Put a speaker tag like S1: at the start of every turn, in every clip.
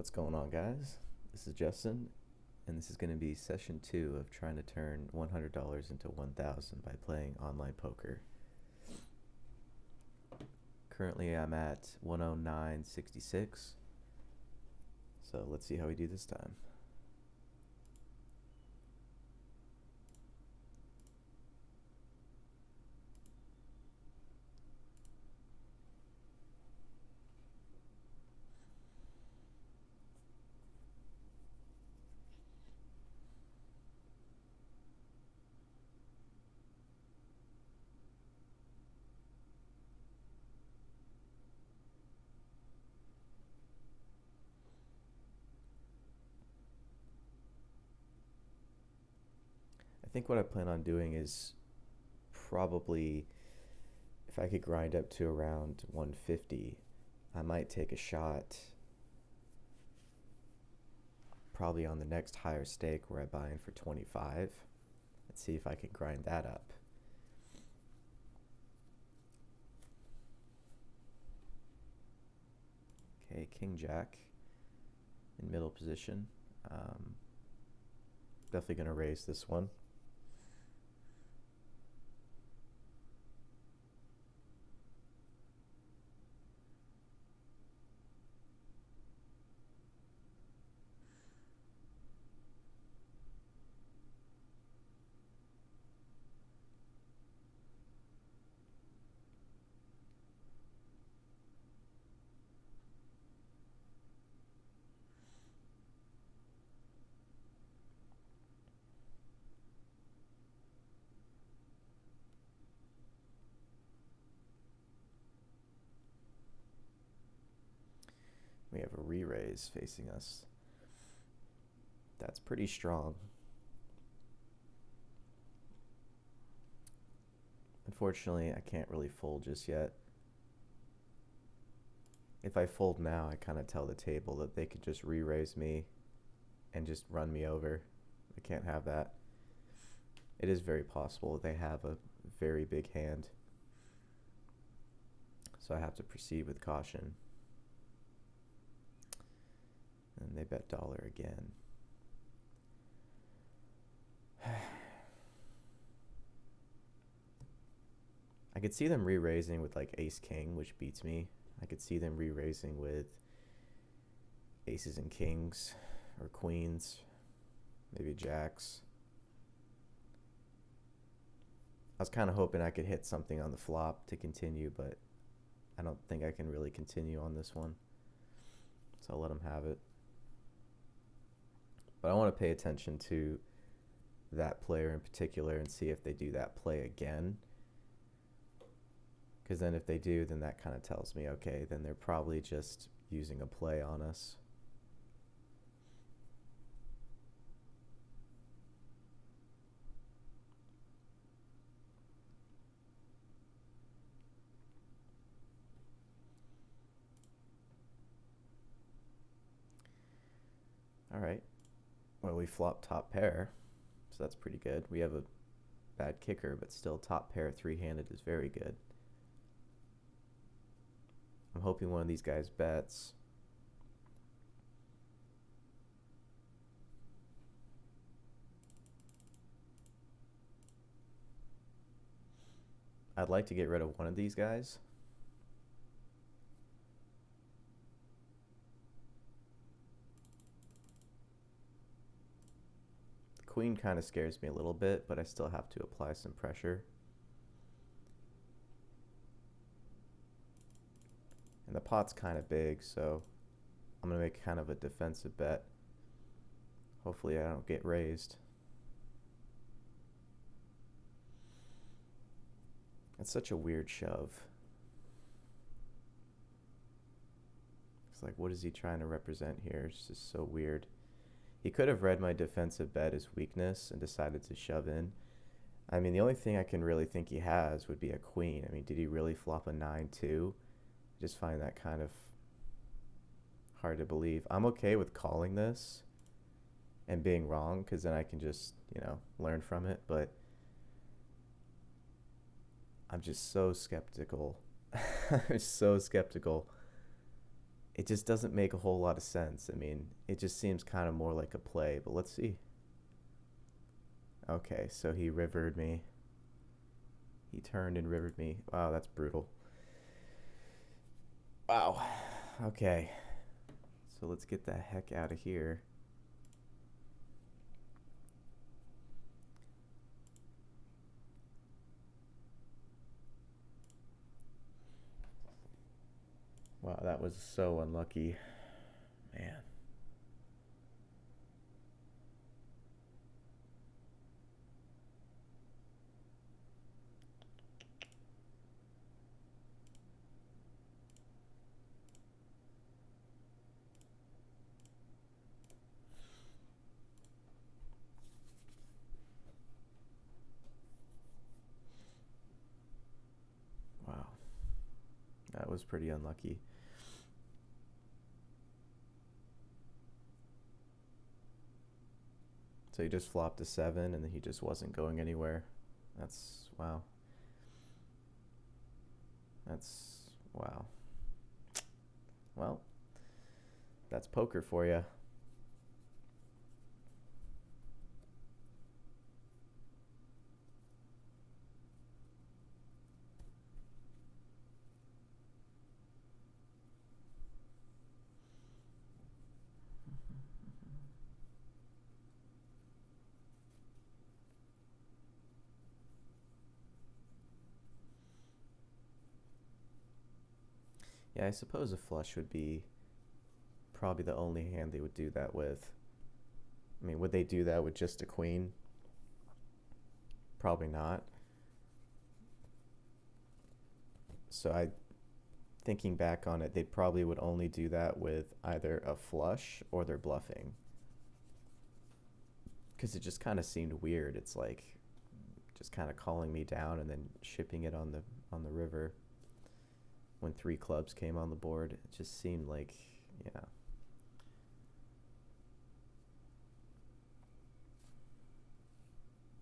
S1: What's going on, guys? This is Justin, and this is going to be session 2 of trying to turn $100 into 1,000 by playing online poker. Currently, I'm at 109.66, so let's see how we do this time. I think what I plan on doing is probably, if I could grind up to around 150, I might take a shot probably on the next higher stake where I buy in for 25. Let's see if I can grind that up. Okay, King Jack in middle position. Definitely going to raise this one. We have a re-raise facing us. That's pretty strong. Unfortunately, I can't really fold just yet. If I fold now, I kind of tell the table that they could just re-raise me and just run me over. I can't have that. It is very possible they have a very big hand, so I have to proceed with caution. And they bet dollar again. I could see them re-raising with like ace-king, which beats me. I could see them re-raising with aces and kings or queens, maybe jacks. I was kind of hoping I could hit something on the flop to continue, but I don't think I can really continue on this one. So I'll let them have it. But I want to pay attention to that player in particular and see if they do that play again. Because then if they do, then that kind of tells me, okay, then they're probably just using a play on us. All right. Well, we flop top pair, so that's pretty good. We have a bad kicker, but still top pair three-handed is very good. I'm hoping one of these guys bets. I'd like to get rid of one of these guys. The queen kind of scares me a little bit, but I still have to apply some pressure. And the pot's kind of big, so I'm going to make kind of a defensive bet. Hopefully I don't get raised. That's such a weird shove. It's like, what is he trying to represent here? It's just so weird. He could have read my defensive bet as weakness and decided to shove in. I mean, the only thing I can really think he has would be a queen. I mean, did he really flop a 9-2? I just find that kind of hard to believe. I'm okay with calling this and being wrong, because then I can just, learn from it. But I'm just so skeptical. I'm so skeptical it just doesn't make a whole lot of sense. I mean, it just seems kind of more like a play, but let's see. Okay, so he rivered me. He turned and rivered me. Wow, that's brutal. Wow. Okay. So let's get the heck out of here. Wow, that was so unlucky. Man. Wow. That was pretty unlucky. So he just flopped a 7 and then he just wasn't going anywhere. That's wow. That's wow. Well, that's poker for you. Yeah, I suppose a flush would be probably the only hand they would do that with. I mean, would they do that with just a queen? Probably not. So thinking back on it, they probably would only do that with either a flush or they're bluffing. Because it just kind of seemed weird. It's like just kind of calling me down and then shipping it on the river. When 3 clubs came on the board, it just seemed like, yeah.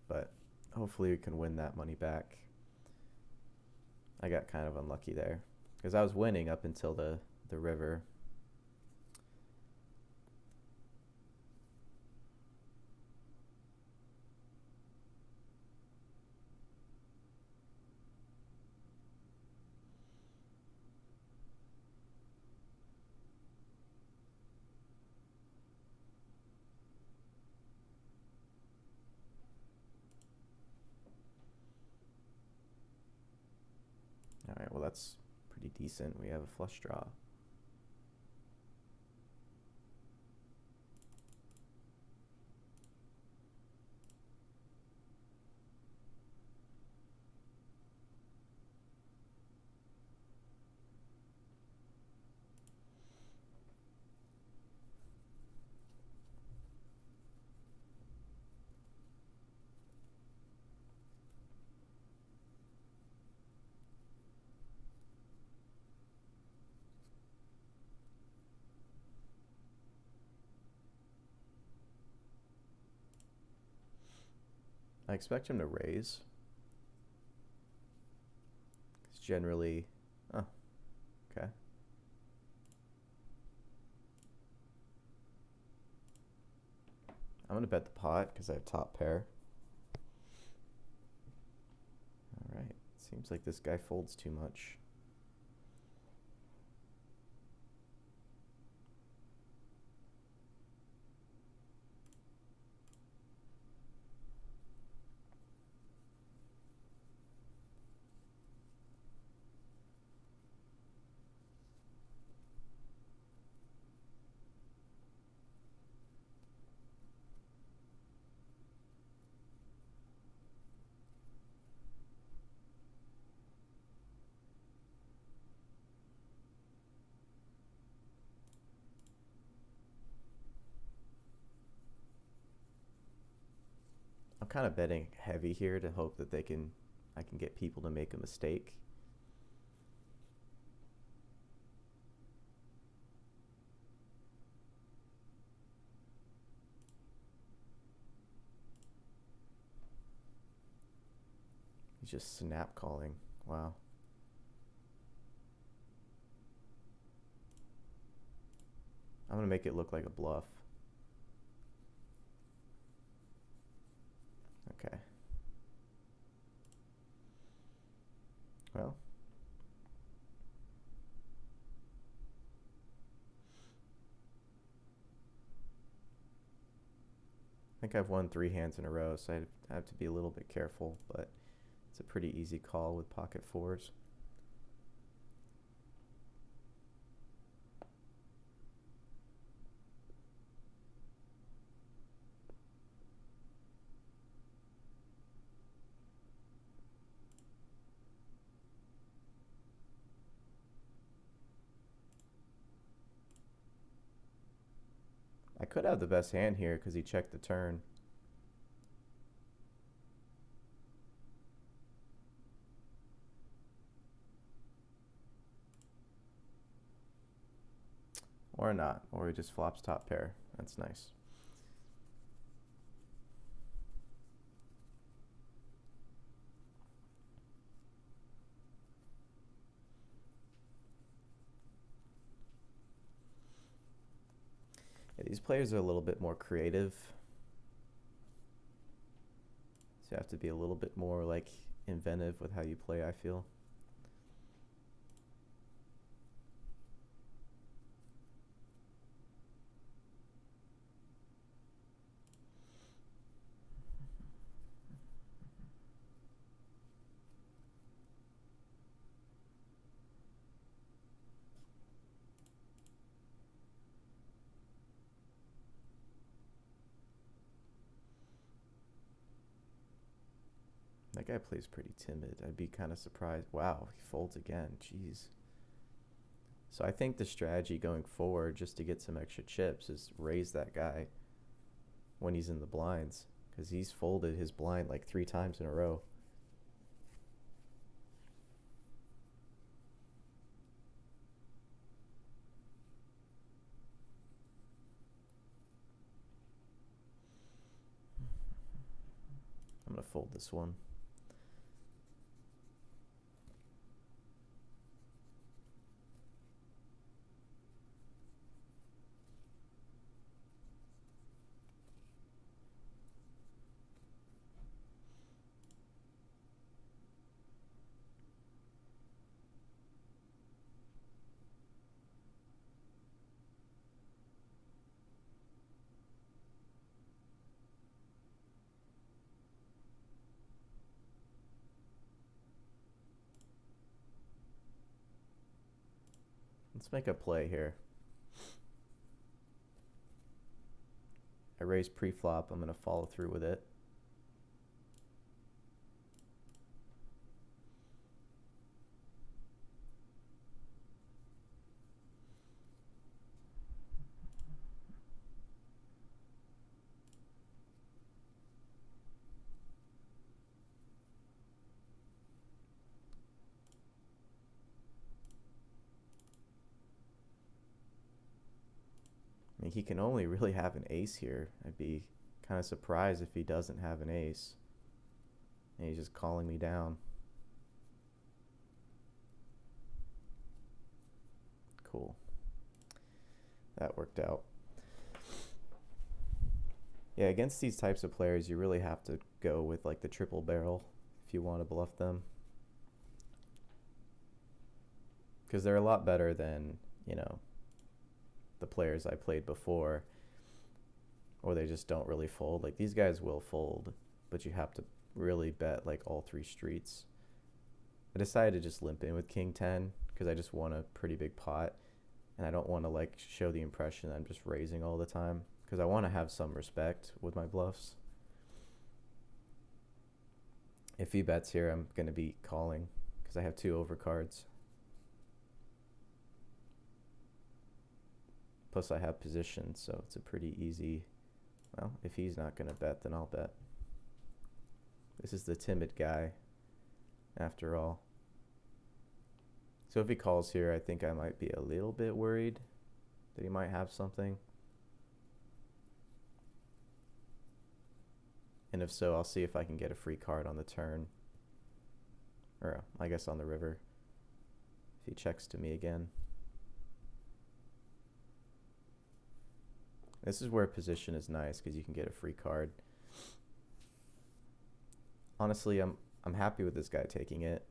S1: But hopefully we can win that money back. I got kind of unlucky there because I was winning up until the river. All right, well, that's pretty decent. We have a flush draw. I expect him to raise. It's generally, oh, okay. I'm gonna bet the pot because I have top pair. All right, seems like this guy folds too much. I'm kind of betting heavy here to hope that I can get people to make a mistake. He's just snap calling. Wow. I'm gonna make it look like a bluff. Okay. Well. I think I've won 3 hands in a row, so I have to be a little bit careful, but it's a pretty easy call with pocket fours. I could have the best hand here because he checked the turn. Or not, or he just flops top pair. That's nice. Yeah, these players are a little bit more creative. So you have to be a little bit more like inventive with how you play, I feel. That guy plays pretty timid. I'd be kind of surprised. Wow, he folds again. Jeez. So I think the strategy going forward, just to get some extra chips, is raise that guy when he's in the blinds, because he's folded his blind like 3 times in a row. I'm going to fold this one. Let's make a play here. I raise pre-flop. I'm going to follow through with it. I mean, he can only really have an ace here. I'd be kind of surprised if he doesn't have an ace. And he's just calling me down. Cool. That worked out. Yeah, against these types of players, you really have to go with like the triple barrel if you want to bluff them. Because they're a lot better than, you know, the players I played before, or they just don't really fold. Like these guys will fold, but you have to really bet like all 3 streets. I decided to just limp in with king 10 because I just won a pretty big pot, and I don't want to like show the impression that I'm just raising all the time, because I want to have some respect with my bluffs. If he bets here, I'm going to be calling because I have 2 overcards. Plus I have position, so it's a pretty easy, well, if he's not going to bet, then I'll bet. This is the timid guy, after all. So if he calls here, I think I might be a little bit worried that he might have something. And if so, I'll see if I can get a free card on the turn. Or I guess on the river, if he checks to me again. This is where position is nice because you can get a free card. Honestly, I'm happy with this guy taking it.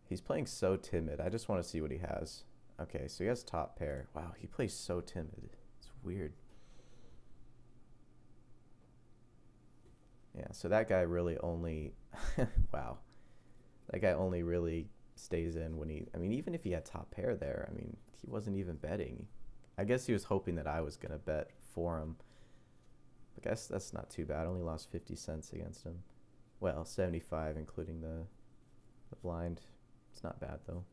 S1: He's playing so timid. I just want to see what he has. Okay, so he has top pair. Wow, he plays so timid. It's weird. Yeah, so that guy really only wow. That guy only really stays in when he, I mean, even if he had top pair there, I mean, he wasn't even betting. I guess he was hoping that I was going to bet for him. I guess that's not too bad. I only lost 50 cents against him. Well, 75 including the blind. It's not bad though.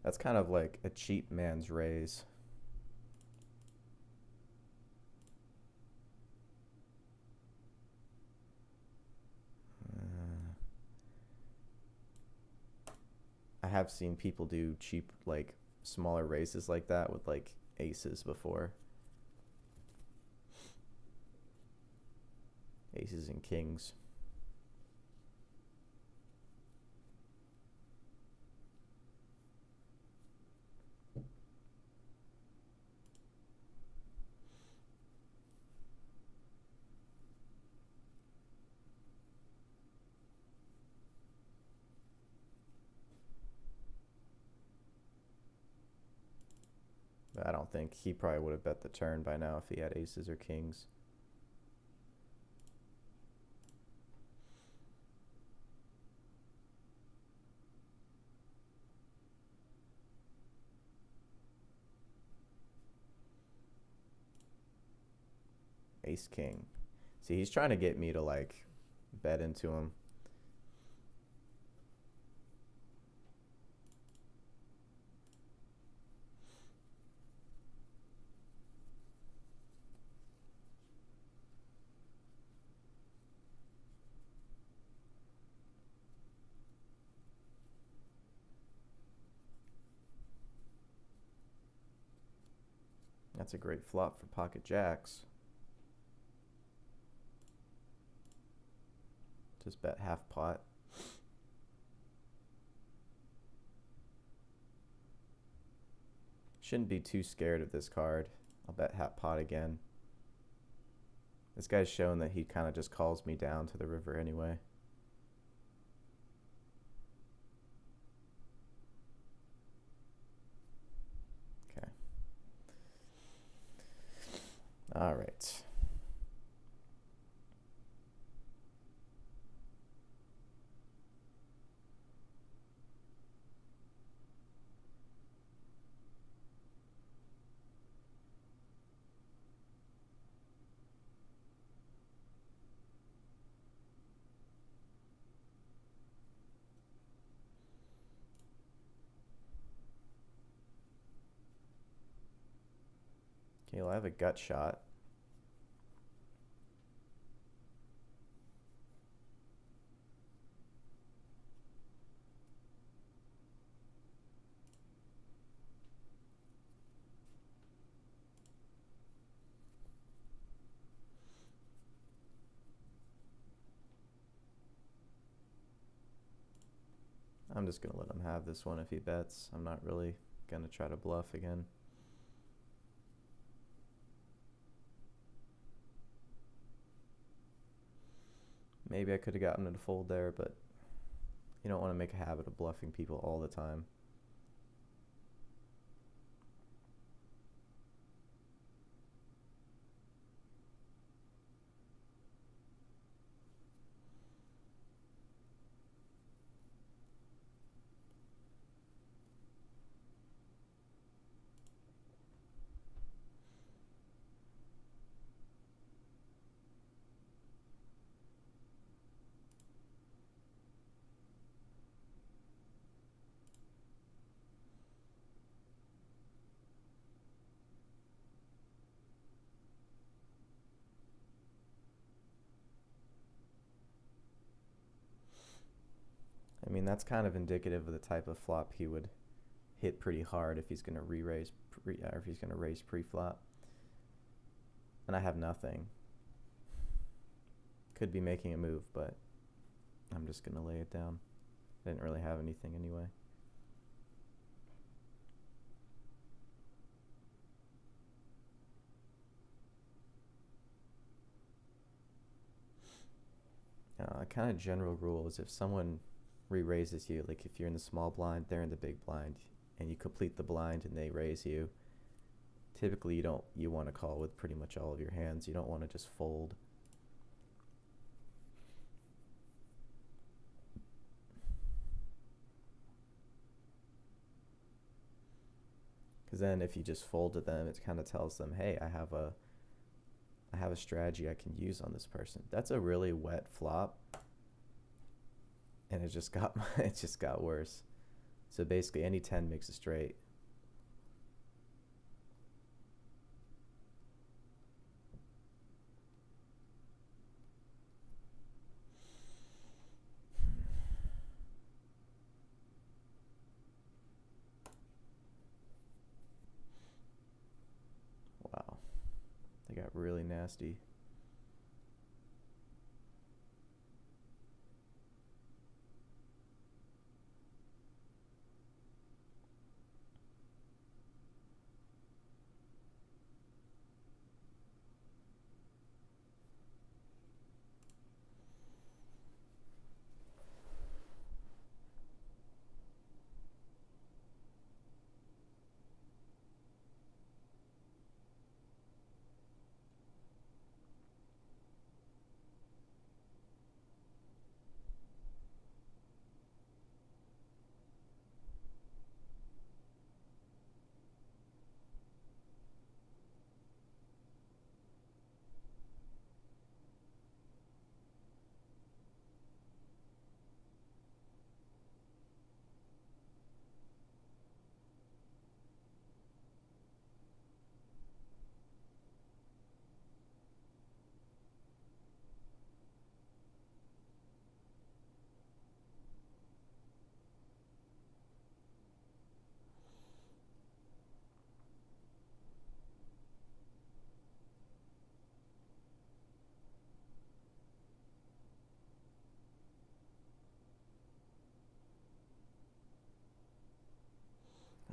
S1: That's kind of like a cheap man's raise. I have seen people do cheap, like, smaller raises like that with, like, aces before. Aces and kings. But I don't think he probably would have bet the turn by now if he had aces or kings. Ace king. See, he's trying to get me to, like, bet into him. That's a great flop for pocket jacks. Just bet half pot. Shouldn't be too scared of this card. I'll bet half pot again. This guy's shown that he kind of just calls me down to the river anyway. Okay. All right. Okay, well, I have a gut shot. I'm just going to let him have this one if he bets. I'm not really going to try to bluff again. Maybe I could have gotten him to fold there, but you don't want to make a habit of bluffing people all the time. I mean, that's kind of indicative of the type of flop he would hit pretty hard if he's going to re-raise or if he's going to raise pre-flop. And I have nothing. Could be making a move, but I'm just going to lay it down. I didn't really have anything anyway. Kind of general rule is if someone re-raises you, like if you're in the small blind, they're in the big blind, and you complete the blind and they raise you, typically you want to call with pretty much all of your hands. You don't want to just fold. Because then if you just fold to them, it kind of tells them, hey, I have a strategy I can use on this person. That's a really wet flop, and it just got worse. So basically, any 10 makes a straight. Wow, they got really nasty.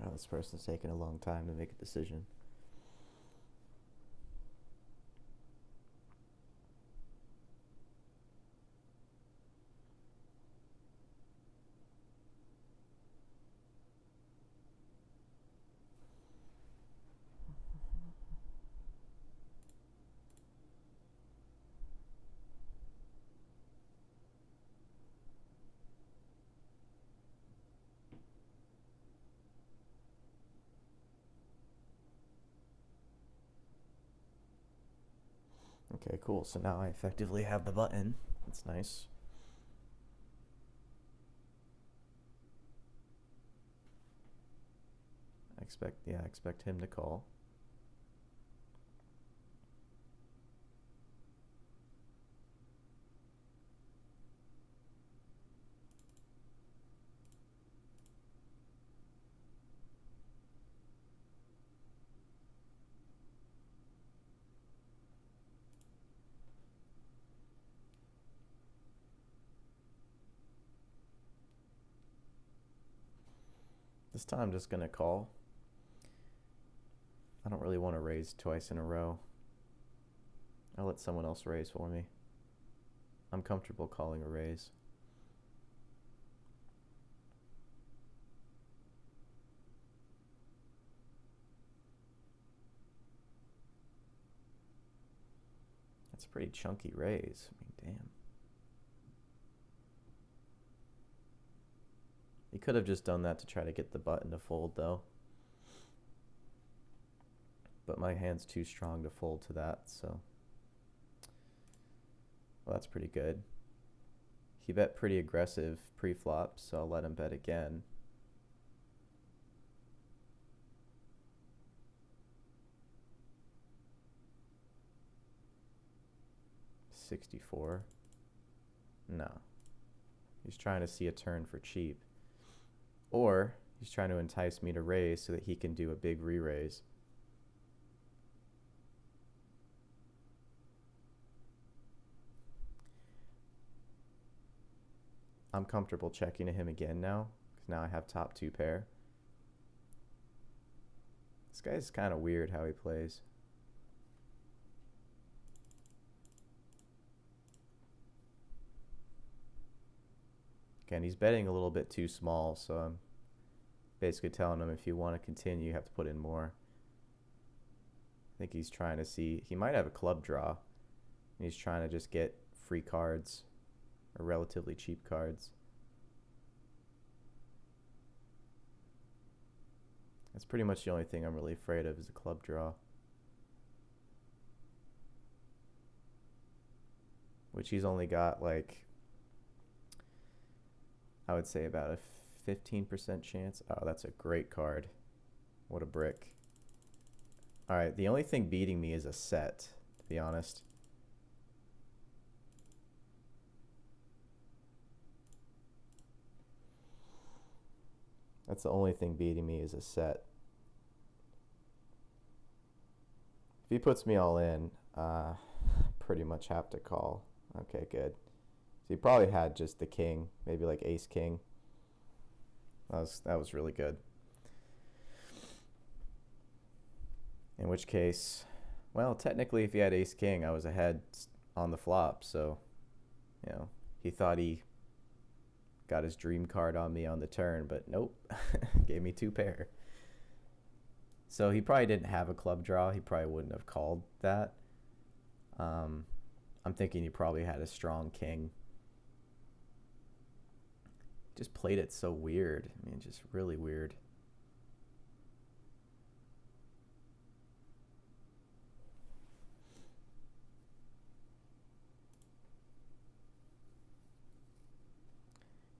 S1: Oh, this person's taking a long time to make a decision. Okay, cool. So now I effectively have the button. That's nice. I expect him to call. This time I'm just gonna call. I don't really want to raise twice in a row. I'll let someone else raise for me. I'm comfortable calling a raise. That's a pretty chunky raise. I mean, damn. He could have just done that to try to get the button to fold, though. But my hand's too strong to fold to that, so. Well, that's pretty good. He bet pretty aggressive pre-flop, so I'll let him bet again. $64. No. He's trying to see a turn for cheap. Or He's trying to entice me to raise so that he can do a big re-raise. I'm comfortable checking to him again now, because now I have top 2 pair. This guy's kind of weird how he plays. Again, he's betting a little bit too small, so I'm basically telling him if you want to continue, you have to put in more. I think he's trying to see, he might have a club draw. He's trying to just get free cards, or relatively cheap cards. That's pretty much the only thing I'm really afraid of is a club draw. Which he's only got like, I would say about a 15% chance. Oh, that's a great card. What a brick. Alright, the only thing beating me is a set, to be honest. That's the only thing beating me is a set. If he puts me all in, pretty much have to call. Okay, good. So he probably had just the king, maybe like ace king. That was really good. In which case, well, technically if he had ace king, I was ahead on the flop, so, you know, he thought he got his dream card on me on the turn, but nope. Gave me 2 pair. So he probably didn't have a club draw. He probably wouldn't have called that. I'm thinking he probably had a strong king. Just played it so weird. I mean, just really weird.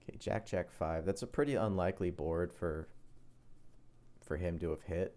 S1: Okay, Jack, Jack 5. That's a pretty unlikely board for him to have hit.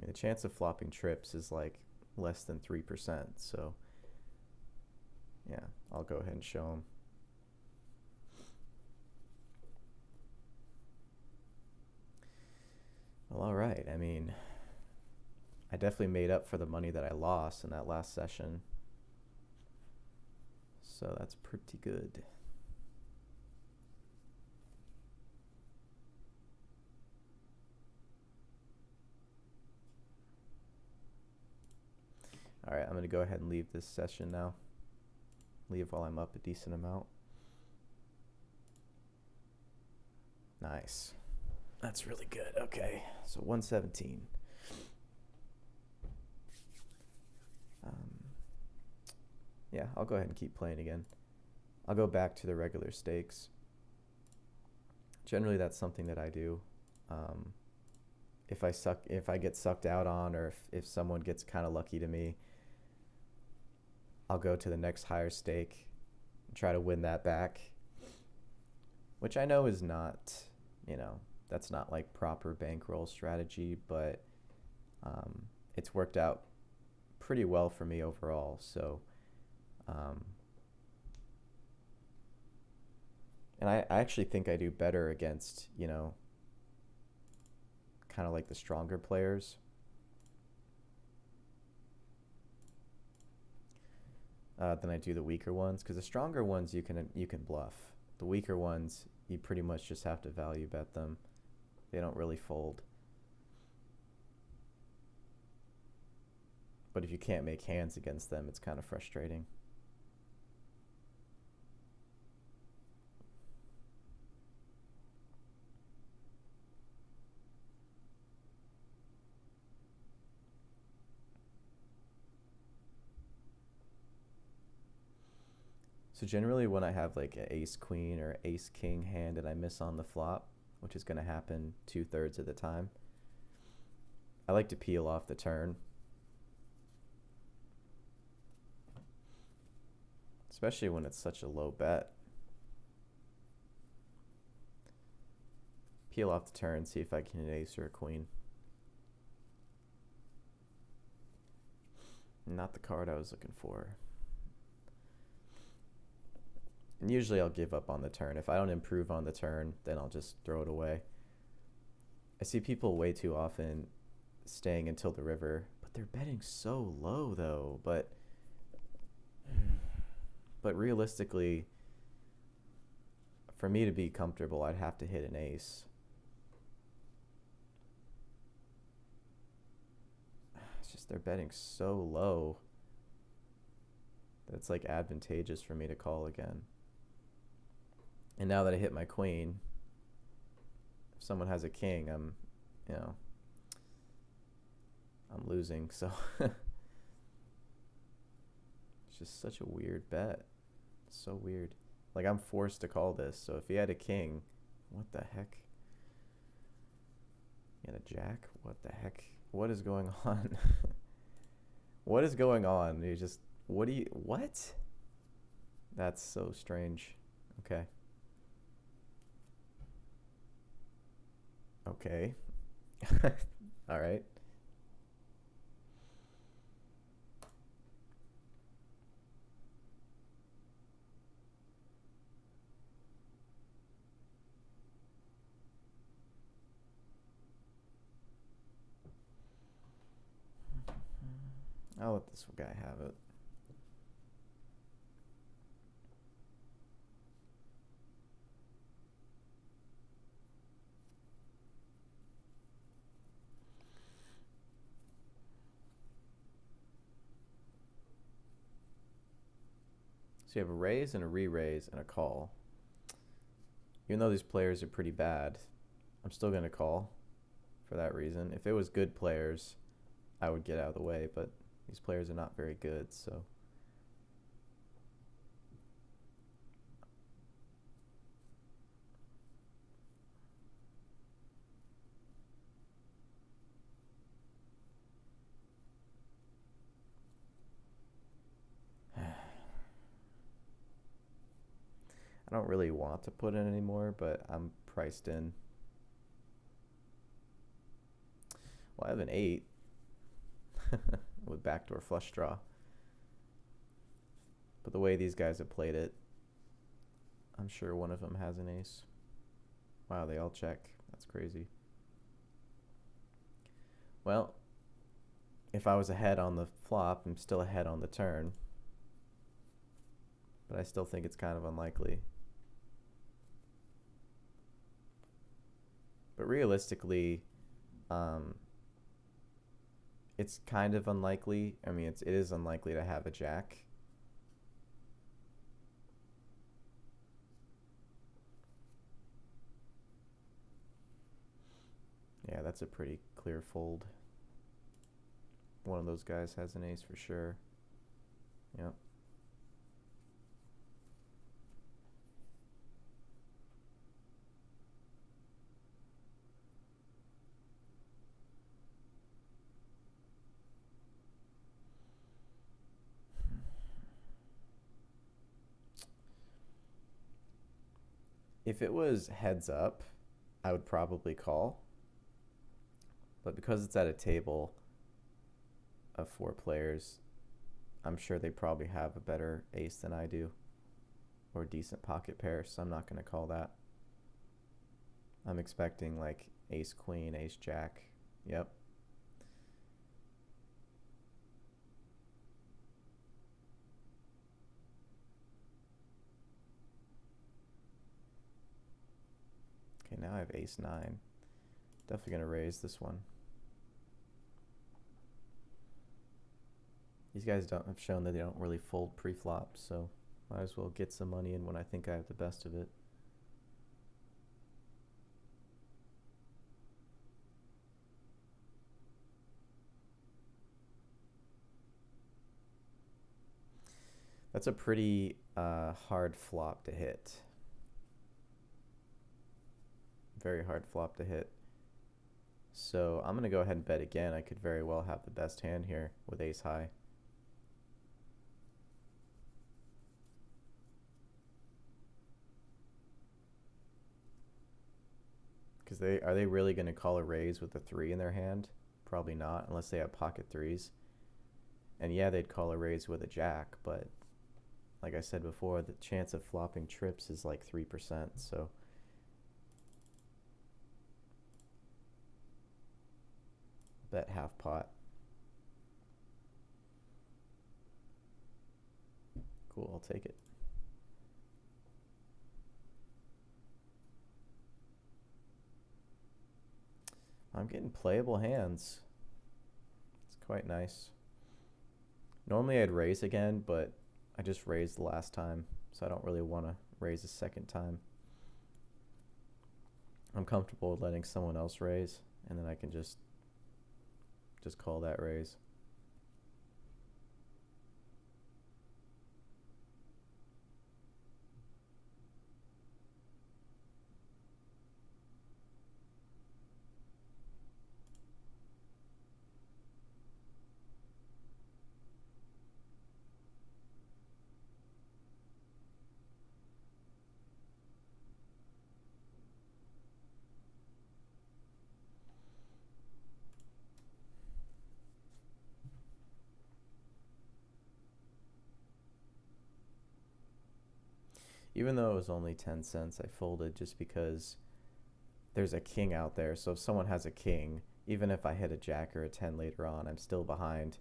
S1: The chance of flopping trips is like less than 3%, so yeah, I'll go ahead and show him. Well, all right. I mean, I definitely made up for the money that I lost in that last session, so that's pretty good. All right, I'm going to go ahead and leave this session now. Leave while I'm up a decent amount. Nice. That's really good. Okay, so 117. Yeah, I'll go ahead and keep playing again. I'll go back to the regular stakes. Generally, that's something that I do. If I get sucked out on, or if someone gets kind of lucky to me, I'll go to the next higher stake and try to win that back, which I know is not, you know, that's not like proper bankroll strategy, but it's worked out pretty well for me overall. So, and I actually think I do better against, you know, kind of like the stronger players. Than I do the weaker ones, because the stronger ones you can bluff. The weaker ones, you pretty much just have to value bet them. They don't really fold. But if you can't make hands against them, it's kind of frustrating. So generally when I have like an ace queen or ace king hand and I miss on the flop, which is going to happen 2/3 of the time, I like to peel off the turn. especially when it's such a low bet. Peel off the turn, see if I can hit an ace or a queen. Not the card I was looking for. And usually I'll give up on the turn. If I don't improve on the turn, then I'll just throw it away. I see people way too often staying until the river, but they're betting so low though. But realistically, for me to be comfortable, I'd have to hit an ace. It's just they're betting so low that it's like advantageous for me to call again. And now that I hit my queen, if someone has a king, I'm losing. So it's just such a weird bet. So weird. Like, I'm forced to call this. So if he had a king, what the heck? He had a jack? What the heck? What is going on? What is going on? What? That's so strange. Okay. Okay. All right. I'll let this guy have it. So you have a raise and a re-raise and a call. Even though these players are pretty bad, I'm still going to call for that reason. If it was good players, I would get out of the way, but these players are not very good, so. I don't really want to put in anymore, but I'm priced in. Well, I have an 8 with backdoor flush draw. But the way these guys have played it, I'm sure one of them has an ace. Wow, they all check. That's crazy. Well, if I was ahead on the flop, I'm still ahead on the turn. But I still think it's kind of unlikely. But realistically, it's kind of unlikely. I mean, it is unlikely to have a jack. Yeah, that's a pretty clear fold. One of those guys has an ace for sure. Yep. If it was heads up, I would probably call. But because it's at a table of 4 players, I'm sure they probably have a better ace than I do, or decent pocket pair, so I'm not going to call that. I'm expecting like ace queen, ace jack. Yep. Okay, now I have ace 9. Definitely going to raise this one. These guys have shown that they don't really fold pre-flop, so might as well get some money in when I think I have the best of it. That's a pretty hard flop to hit. Very hard flop to hit. So I'm going to go ahead and bet again. I could very well have the best hand here with ace high. Because are they really going to call a raise with a 3 in their hand? Probably not, unless they have pocket 3s. And yeah, they'd call a raise with a jack, but like I said before, the chance of flopping trips is like 3%, so bet half pot. Cool, I'll take it. I'm getting playable hands. It's quite nice. Normally I'd raise again, but I just raised the last time, so I don't really want to raise a second time. I'm comfortable with letting someone else raise, and then I can just call that raise. Even though it was only 10 cents, I folded just because there's a king out there. So if someone has a king, even if I hit a jack or a 10 later on, I'm still behind.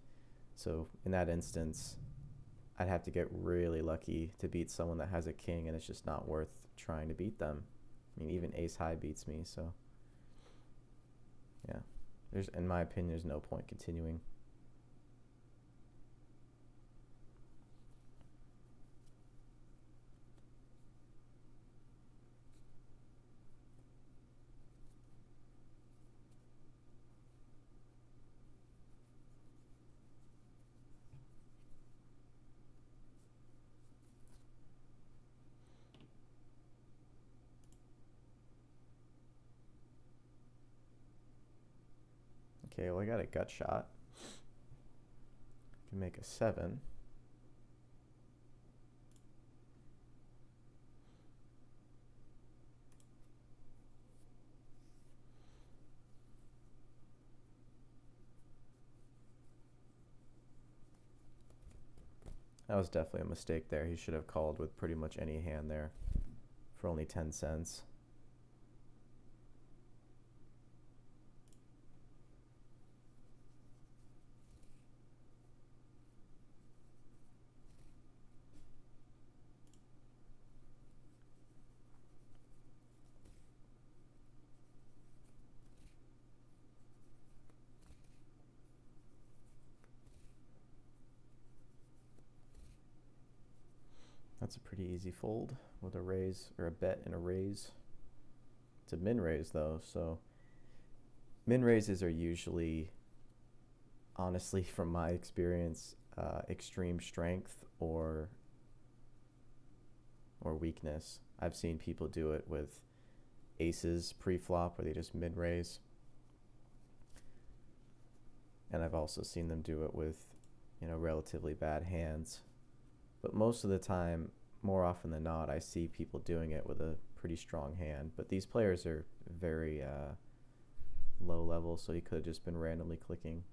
S1: So in that instance, I'd have to get really lucky to beat someone that has a king, and it's just not worth trying to beat them. I mean, even ace high beats me, so yeah. In my opinion, there's no point continuing. Okay, well, I got a gut shot. I can make a 7. That was definitely a mistake there. He should have called with pretty much any hand there for only 10 cents. That's a pretty easy fold with a raise or a bet and a raise. It's a min raise though, so min raises are usually, honestly, from my experience, extreme strength or weakness. I've seen people do it with aces pre-flop where they just min raise, and I've also seen them do it with, relatively bad hands. But most of the time, more often than not, I see people doing it with a pretty strong hand. But these players are very low level, so he could have just been randomly clicking.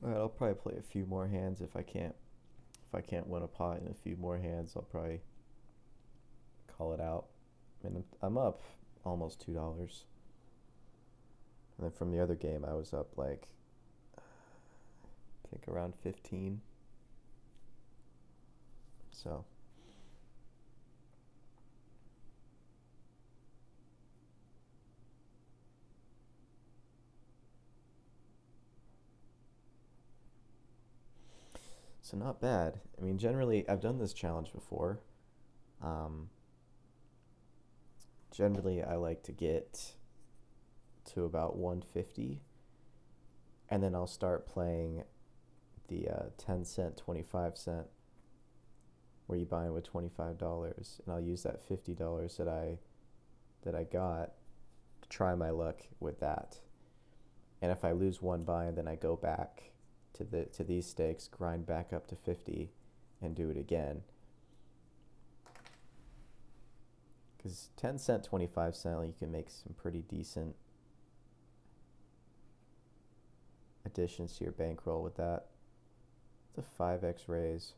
S1: Alright, I'll probably play a few more hands if I can't win a pot in a few more hands. I'll probably call it out. I mean, I'm up almost $2. And then from the other game, I was up like think around 15. So not bad. I mean, generally, I've done this challenge before. Um, Generally, I like to get to about 150, and then I'll start playing the 10 cent, 25 cent, where you buy in with $25, and I'll use that $50 that I got to try my luck with that. And if I lose one buy, then I go back to these stakes, grind back up to 50, and do it again. Because 10 cent, 25 cent, you can make some pretty decent additions to your bankroll with that. It's a 5x raise.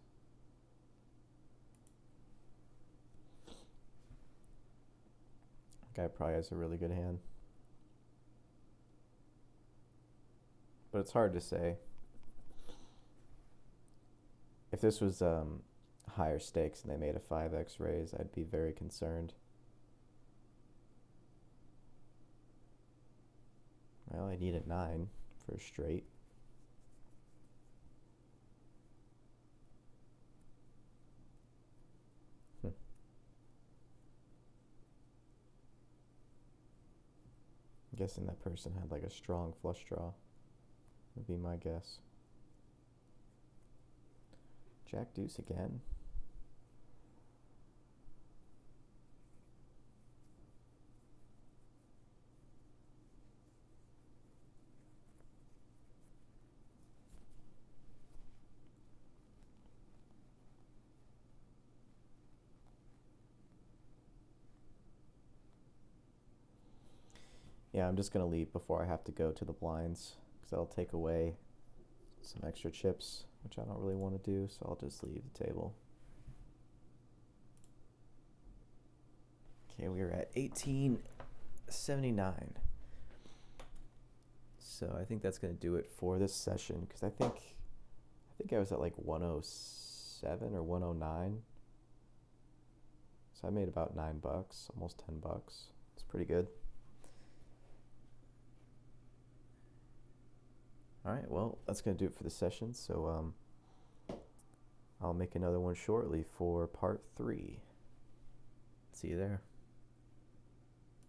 S1: Guy probably has a really good hand. But it's hard to say. If this was higher stakes and they made a 5x raise, I'd be very concerned. Well, I need a 9 for a straight. I'm guessing that person had like a strong flush draw, would be my guess. Jack deuce again. Yeah, I'm just going to leave before I have to go to the blinds, because that'll take away some extra chips, which I don't really want to do, so I'll just leave the table. Okay, we are at 1879. So I think that's going to do it for this session, because I think I was at like 107 or 109. So I made about $9, almost $10. It's pretty good. All right, well, that's going to do it for the session. So I'll make another one shortly for part 3. See you there.